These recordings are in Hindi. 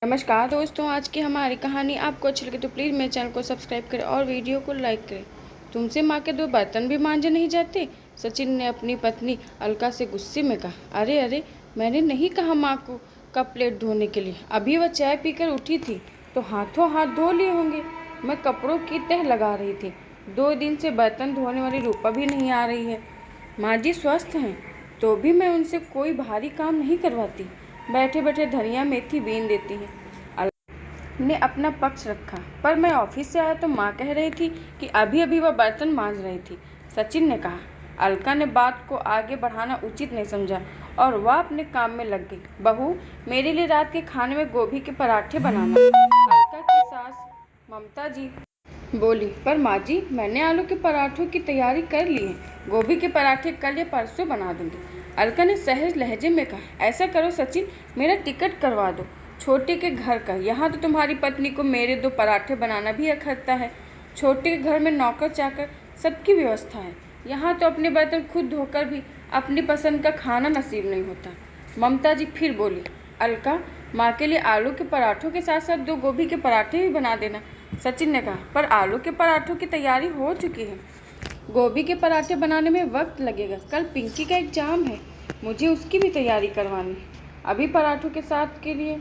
नमस्कार दोस्तों, आज की हमारी कहानी आपको अच्छी लगे तो प्लीज़ मेरे चैनल को सब्सक्राइब करें और वीडियो को लाइक करें। तुमसे माँ के 2 बर्तन भी मांजे नहीं जाते? सचिन ने अपनी पत्नी अलका से गुस्से में कहा। अरे अरे, मैंने नहीं कहा माँ को कप प्लेट धोने के लिए। अभी वह चाय पीकर उठी थी तो हाथों हाथ धो लिए होंगे। मैं कपड़ों की तह लगा रही थी। 2 दिन से बर्तन धोने वाली रूपा भी नहीं आ रही है। माँ जी स्वस्थ हैं तो भी मैं उनसे कोई भारी काम नहीं करवाती। बैठे बैठे धनिया मेथी बीन देती हैं। ने अपना पक्ष रखा, पर मैं ऑफिस से आया तो माँ कह रही थी कि अभी अभी वह बर्तन मांज रही थी। सचिन ने कहा। अलका ने बात को आगे बढ़ाना उचित नहीं समझा और वह अपने काम में लग गई। बहू, मेरे लिए रात के खाने में गोभी के पराठे बनाना। अलका की सास ममता जी बोली। पर माँ जी, मैंने आलू के पराठों की तैयारी कर ली है। गोभी के पराठे कल या परसों बना दूंगी। अलका ने सहज लहजे में कहा। ऐसा करो सचिन, मेरा टिकट करवा दो छोटे के घर का। यहाँ तो तुम्हारी पत्नी को मेरे 2 पराठे बनाना भी अखरता है। छोटे के घर में नौकर चाकर सबकी व्यवस्था है। यहाँ तो अपने बर्तन खुद धोकर भी अपनी पसंद का खाना नसीब नहीं होता। ममता जी फिर बोली। अलका, माँ के लिए आलू के पराठों के साथ साथ 2 गोभी के पराठे भी बना देना। सचिन ने कहा। पर आलू के पराठों की तैयारी हो चुकी है। गोभी के पराठे बनाने में वक्त लगेगा। कल पिंकी का एग्जाम है, मुझे उसकी भी तैयारी करवानी है। अभी पराठों के साथ के लिए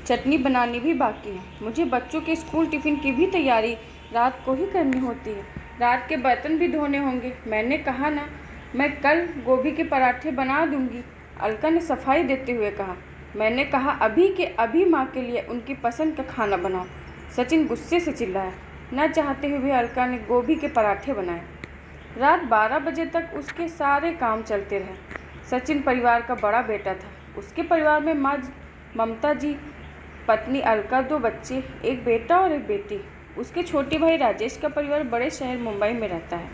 चटनी बनानी भी बाकी है। मुझे बच्चों के स्कूल टिफ़िन की भी तैयारी रात को ही करनी होती है। रात के बर्तन भी धोने होंगे। मैंने कहा ना, मैं कल गोभी के पराठे बना दूंगी। अलका ने सफाई देते हुए कहा। मैंने कहा अभी के अभी माँ के लिए उनकी पसंद का खाना बनाओ। सचिन गुस्से से चिल्लाया। न चाहते हुए भी अलका ने गोभी के पराठे बनाए। रात 12 बजे तक उसके सारे काम चलते रहे। सचिन परिवार का बड़ा बेटा था। उसके परिवार में माँ ममता जी, पत्नी अलका, 2 बच्चे, एक बेटा और एक बेटी। उसके छोटे भाई राजेश का परिवार बड़े शहर मुंबई में रहता है।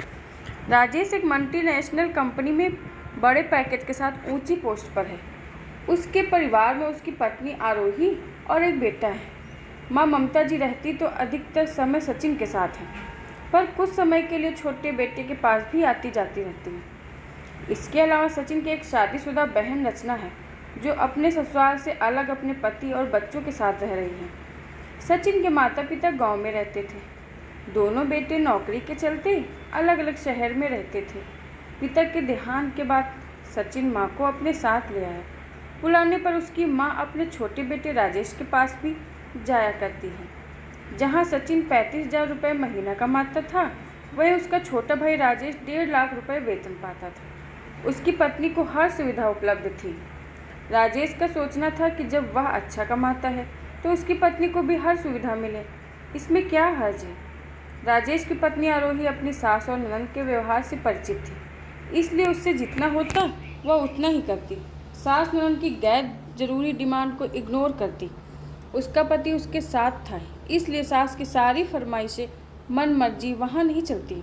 राजेश एक मल्टीनेशनल कंपनी में बड़े पैकेज के साथ ऊंची पोस्ट पर है। उसके परिवार में उसकी पत्नी आरोही और एक बेटा है। माँ ममता जी रहती तो अधिकतर समय सचिन के साथ हैं, पर कुछ समय के लिए छोटे बेटे के पास भी आती जाती रहती हैं। इसके अलावा सचिन की एक शादीशुदा बहन रचना है, जो अपने ससुराल से अलग अपने पति और बच्चों के साथ रह रही है। सचिन के माता पिता गांव में रहते थे। दोनों बेटे नौकरी के चलते अलग अलग शहर में रहते थे। पिता के देहांत के बाद सचिन माँ को अपने साथ ले आया। बुलाने पर उसकी माँ अपने छोटे बेटे राजेश के पास भी जाया करती है। जहाँ सचिन 35,000 रुपये महीना कमाता था, वहीं उसका छोटा भाई राजेश 1.5 लाख रुपये वेतन पाता था। उसकी पत्नी को हर सुविधा उपलब्ध थी। राजेश का सोचना था कि जब वह अच्छा कमाता है तो उसकी पत्नी को भी हर सुविधा मिले, इसमें क्या हर्ज है। राजेश की पत्नी आरोही अपनी सास और ननद के व्यवहार से परिचित थी, इसलिए उससे जितना होता वह उतना ही करती। सास ननद की गैर जरूरी डिमांड को इग्नोर करती। उसका पति उसके साथ था, इसलिए सास की सारी फरमाइशें मन मर्जी वहाँ नहीं चलती।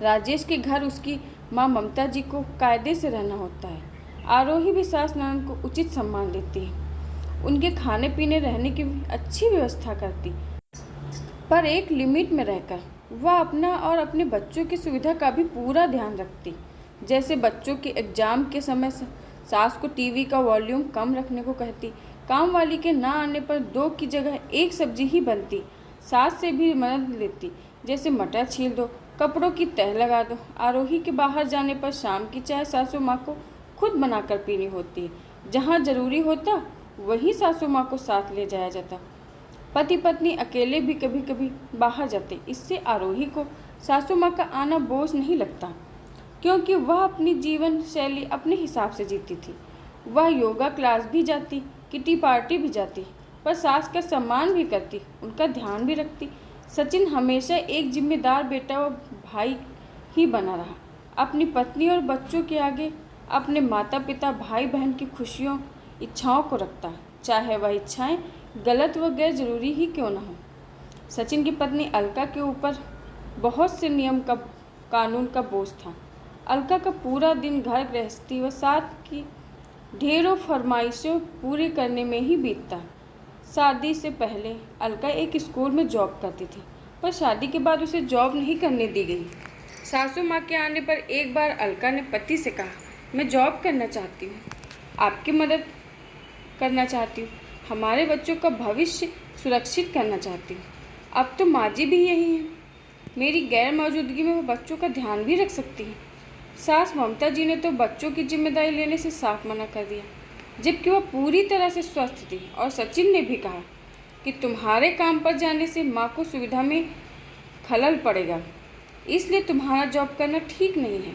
राजेश के घर उसकी माँ ममता जी को कायदे से रहना होता है। आरोही भी सास ननद को उचित सम्मान देती है। उनके खाने पीने रहने की अच्छी व्यवस्था करती, पर एक लिमिट में रहकर। वह अपना और अपने बच्चों की सुविधा का भी पूरा ध्यान रखती। जैसे बच्चों के एग्जाम के समय सास को टीवी का वॉल्यूम कम रखने को कहती। काम वाली के ना आने पर 2 की जगह 1 सब्जी ही बनती। सास से भी मदद लेती, जैसे मटर छील दो, कपड़ों की तह लगा दो। आरोही के बाहर जाने पर शाम की चाय सासू माँ को खुद बनाकर पीनी होती है। जहाँ जरूरी होता वहीं सासू माँ को साथ ले जाया जाता। पति पत्नी अकेले भी कभी कभी बाहर जाते। इससे आरोही को सासू माँ का आना बोझ नहीं लगता, क्योंकि वह अपनी जीवन शैली अपने हिसाब से जीती थी। वह योगा क्लास भी जाती, किटी पार्टी भी जाती, पर सास का सम्मान भी करती, उनका ध्यान भी रखती। सचिन हमेशा एक जिम्मेदार बेटा व भाई ही बना रहा। अपनी पत्नी और बच्चों के आगे अपने माता पिता भाई बहन की खुशियों इच्छाओं को रखता, चाहे वह इच्छाएं गलत व गैर जरूरी ही क्यों न हो। सचिन की पत्नी अलका के ऊपर बहुत से नियम का कानून का बोझ था। अलका का पूरा दिन घर गृहस्थी व साथ की ढेरों फरमाइशों पूरी करने में ही बीतता। शादी से पहले अलका एक स्कूल में जॉब करती थी, पर शादी के बाद उसे जॉब नहीं करने दी गई। सासू माँ के आने पर एक बार अलका ने पति से कहा, मैं जॉब करना चाहती हूँ, आपकी मदद करना चाहती हूँ। हमारे बच्चों का भविष्य सुरक्षित करना चाहती हूँ। अब तो माँ जी भी यही हैं। मेरी गैर मौजूदगी में वो बच्चों का ध्यान भी रख सकती हैं। सास ममता जी ने तो बच्चों की जिम्मेदारी लेने से साफ मना कर दिया, जबकि वह पूरी तरह से स्वस्थ थी। और सचिन ने भी कहा कि तुम्हारे काम पर जाने से माँ को सुविधा में खलल पड़ेगा, इसलिए तुम्हारा जॉब करना ठीक नहीं है।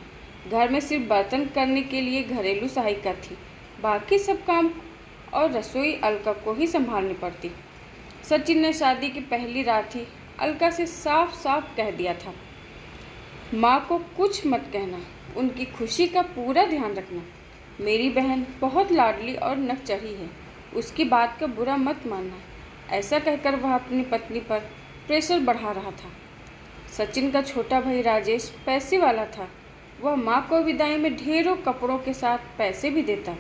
घर में सिर्फ बर्तन करने के लिए घरेलू सहायिका थी, बाकी सब काम और रसोई अलका को ही संभालनी पड़ती। सचिन ने शादी की पहली रात ही अलका से साफ साफ कह दिया था, माँ को कुछ मत कहना, उनकी खुशी का पूरा ध्यान रखना। मेरी बहन बहुत लाडली और नकचढ़ी है, उसकी बात का बुरा मत मानना। ऐसा कहकर वह अपनी पत्नी पर प्रेशर बढ़ा रहा था। सचिन का छोटा भाई राजेश पैसे वाला था। वह माँ को विदाई में ढेरों कपड़ों के साथ पैसे भी देता।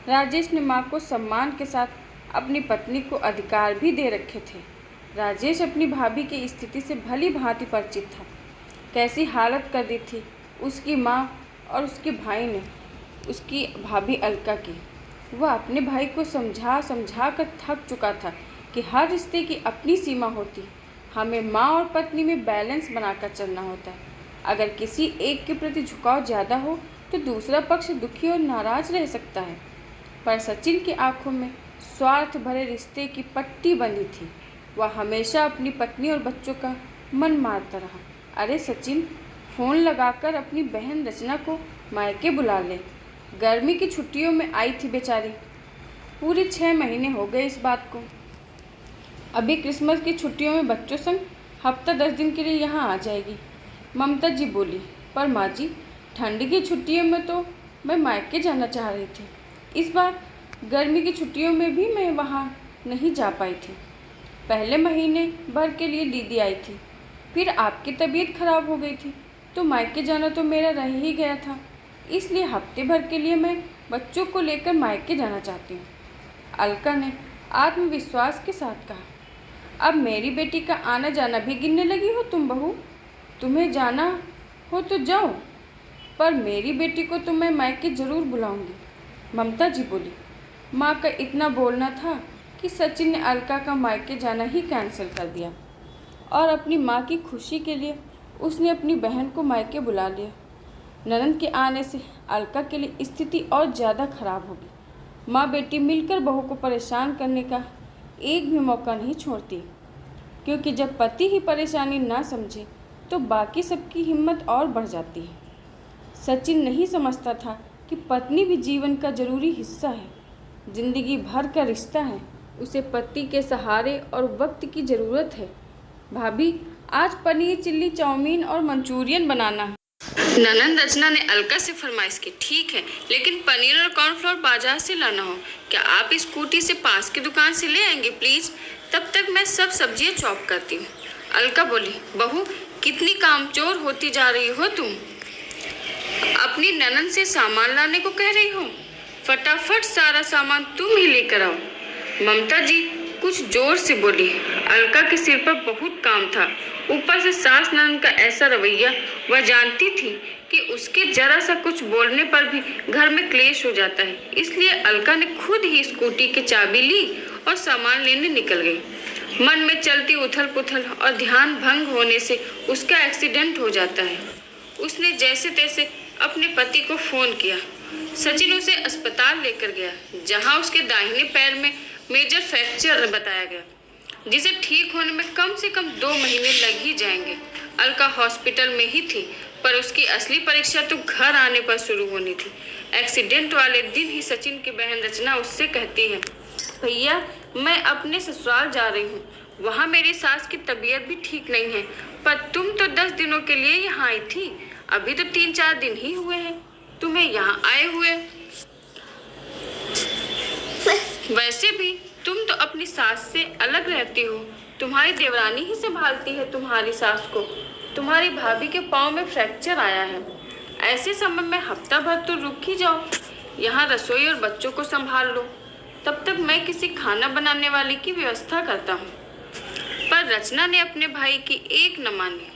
राजेश ने माँ को सम्मान के साथ अपनी पत्नी को अधिकार भी दे रखे थे। राजेश अपनी भाभी की स्थिति से भली भांति परिचित था। कैसी हालत कर दी थी उसकी माँ और उसके भाई ने उसकी भाभी अलका की। वह अपने भाई को समझा समझा कर थक चुका था कि हर रिश्ते की अपनी सीमा होती है। हमें माँ और पत्नी में बैलेंस बनाकर चलना होता है। अगर किसी एक के प्रति झुकाव ज़्यादा हो तो दूसरा पक्ष दुखी और नाराज रह सकता है। पर सचिन की आंखों में स्वार्थ भरे रिश्ते की पट्टी बंधी थी। वह हमेशा अपनी पत्नी और बच्चों का मन मारता रहा। अरे सचिन, फ़ोन लगाकर अपनी बहन रचना को मायके बुला ले। गर्मी की छुट्टियों में आई थी बेचारी, पूरे 6 महीने हो गए इस बात को। अभी क्रिसमस की छुट्टियों में बच्चों संग हफ्ता 10 दिन के लिए यहाँ आ जाएगी, ममता जी बोली। पर माँ जी, ठंड की छुट्टियों में तो मैं मायके जाना चाह रही थी। इस बार गर्मी की छुट्टियों में भी मैं वहाँ नहीं जा पाई थी। पहले महीने भर के लिए दीदी आई थी, फिर आपकी तबीयत खराब हो गई थी, तो मायके जाना तो मेरा रह ही गया था। इसलिए हफ्ते भर के लिए मैं बच्चों को लेकर मायके जाना चाहती हूँ, अलका ने आत्मविश्वास के साथ कहा। अब मेरी बेटी का आना जाना भी गिनने लगी हो तुम बहू? तुम्हें जाना हो तो जाओ, पर मेरी बेटी को तो मैं मायके ज़रूर बुलाऊंगी, ममता जी बोली। माँ का इतना बोलना था कि सचिन ने अलका का मायके जाना ही कैंसिल कर दिया और अपनी माँ की खुशी के लिए उसने अपनी बहन को मायके बुला लिया। ननद के आने से अलका के लिए स्थिति और ज़्यादा खराब होगी। माँ बेटी मिलकर बहू को परेशान करने का एक भी मौका नहीं छोड़ती, क्योंकि जब पति ही परेशानी ना समझे तो बाकी सबकी हिम्मत और बढ़ जाती है। सचिन नहीं समझता था कि पत्नी भी जीवन का ज़रूरी हिस्सा है, जिंदगी भर का रिश्ता है। उसे पति के सहारे और वक्त की ज़रूरत है। भाभी, आज पनीर चिल्ली, चाउमीन और मंचूरियन बनाना है। ननद रचना ने अलका से फरमाइश की। ठीक है, लेकिन पनीर और कॉर्नफ्लोर बाजार से लाना हो। क्या आप स्कूटी से पास की दुकान से ले आएंगे प्लीज़? तब तक मैं सब सब्जियां चॉप करती हूँ। अलका बोली। बहू, कितनी कामचोर होती जा रही हो तुम। अपनी ननद से सामान लाने को कह रही हो? फटाफट सारा सामान तुम ही लेकर आओ, ममता जी कुछ जोर से बोली। अलका के सिर पर बहुत काम था, ऊपर से सास ननद का ऐसा रवैया। वह जानती थी कि उसके जरा सा कुछ बोलने पर भी घर में क्लेश हो जाता है। इसलिए अलका ने खुद ही स्कूटी की चाबी ली और सामान लेने निकल गई। मन में चलती उथल पुथल और ध्यान भंग होने से उसका एक्सीडेंट हो जाता है। उसने जैसे तैसे अपने पति को फ़ोन किया। सचिन उसे अस्पताल लेकर गया, जहां उसके दाहिने पैर में मेजर फ्रैक्चर बताया गया, जिसे ठीक होने में कम से कम 2 महीने लग ही जाएंगे। अलका हॉस्पिटल में ही थी, पर उसकी असली परीक्षा तो घर आने पर शुरू होनी थी। एक्सीडेंट वाले दिन ही सचिन की बहन रचना उससे कहती है, भैया मैं अपने ससुराल जा रही हूँ, वहाँ मेरी सास की तबीयत भी ठीक नहीं है, पर तुम तो 10 दिनों के लिए यहाँ आई थी, अभी तो 3-4 दिन ही हुए हैं तुम्हें यहाँ आए हुए। वैसे भी तुम तो अपनी सास से अलग रहती हो, तुम्हारी देवरानी ही संभालती है तुम्हारी सास को। तुम्हारी भाभी के पाँव में फ्रैक्चर आया है, ऐसे समय में हफ्ता भर तो रुक ही जाओ, यहाँ रसोई और बच्चों को संभाल लो, तब तक मैं किसी खाना बनाने वाले की व्यवस्था करता हूँ। पर रचना ने अपने भाई की एक न मानी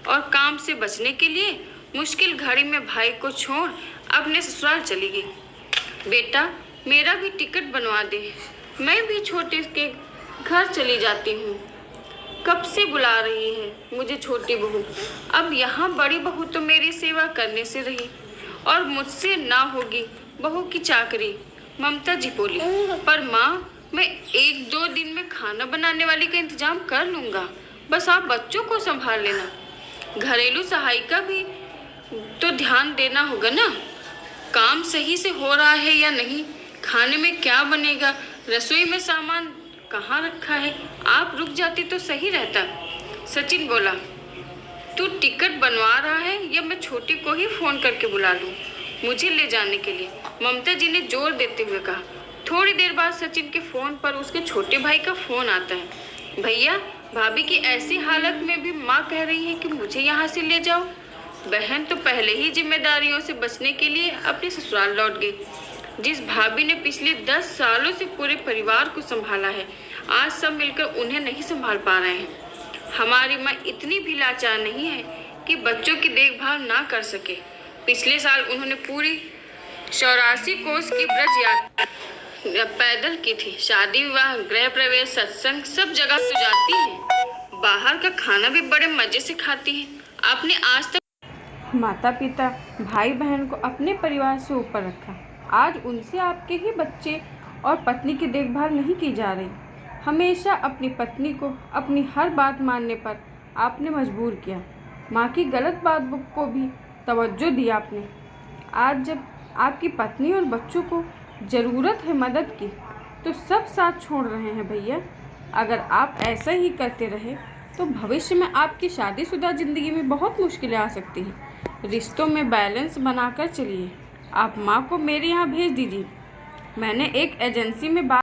और काम से बचने के लिए मुश्किल घड़ी में भाई को छोड़ अपने ससुराल चली गई। बेटा, मेरा भी टिकट बनवा दे, मैं भी छोटे के घर चली जाती हूँ। कब से बुला रही है मुझे छोटी बहू। अब यहाँ बड़ी बहू तो मेरी सेवा करने से रही और मुझसे ना होगी बहू की चाकरी, ममता जी बोली। पर माँ, मैं 1-2 दिन में खाना बनाने वाली का इंतजाम कर लूँगा, बस आप बच्चों को संभाल लेना। घरेलू सहायिका भी तो ध्यान देना होगा ना, काम सही से हो रहा है या नहीं, खाने में क्या बनेगा, रसोई में सामान कहाँ रखा है। आप रुक जाती तो सही रहता। सचिन बोला, तू टिकट बनवा रहा है या मैं छोटी को ही फोन करके बुला लूं मुझे ले जाने के लिए, ममता जी ने जोर देते हुए कहा। थोड़ी देर बाद सचिन के फोन पर उसके छोटे भाई का फोन आता है। भैया, भाभी की ऐसी हालत में भी माँ कह रही है कि मुझे यहाँ से ले जाओ। बहन तो पहले ही जिम्मेदारियों से बचने के लिए अपने ससुराल लौट गई। जिस भाभी ने पिछले 10 सालों से पूरे परिवार को संभाला है, आज सब मिलकर उन्हें नहीं संभाल पा रहे हैं। हमारी माँ इतनी भी लाचार नहीं है कि बच्चों की देखभाल ना कर सके। पिछले साल उन्होंने पूरी 84 कोस की ब्रज यात्रा पैदल की थी। शादी विवाह, गृह प्रवेश, सत्संग सब जगह तो जाती है। बाहर का खाना भी बड़े मजे से खाती है। आपने आज तक माता पिता, भाई बहन को अपने परिवार से ऊपर रखा। आज उनसे आपके ही बच्चे और पत्नी की देखभाल नहीं की जा रही। हमेशा अपनी पत्नी को अपनी हर बात मानने पर आपने मजबूर किया। माँ की गलत बात को भी तवज्जो दी आपने। आज जब आपकी पत्नी और बच्चों को ज़रूरत है मदद की, तो सब साथ छोड़ रहे हैं भैया। अगर आप ऐसा ही करते रहे तो भविष्य में आपकी शादीशुदा ज़िंदगी में बहुत मुश्किलें आ सकती हैं। रिश्तों में बैलेंस बनाकर चलिए। आप माँ को मेरे यहाँ भेज दीजिए। मैंने एक एजेंसी में बात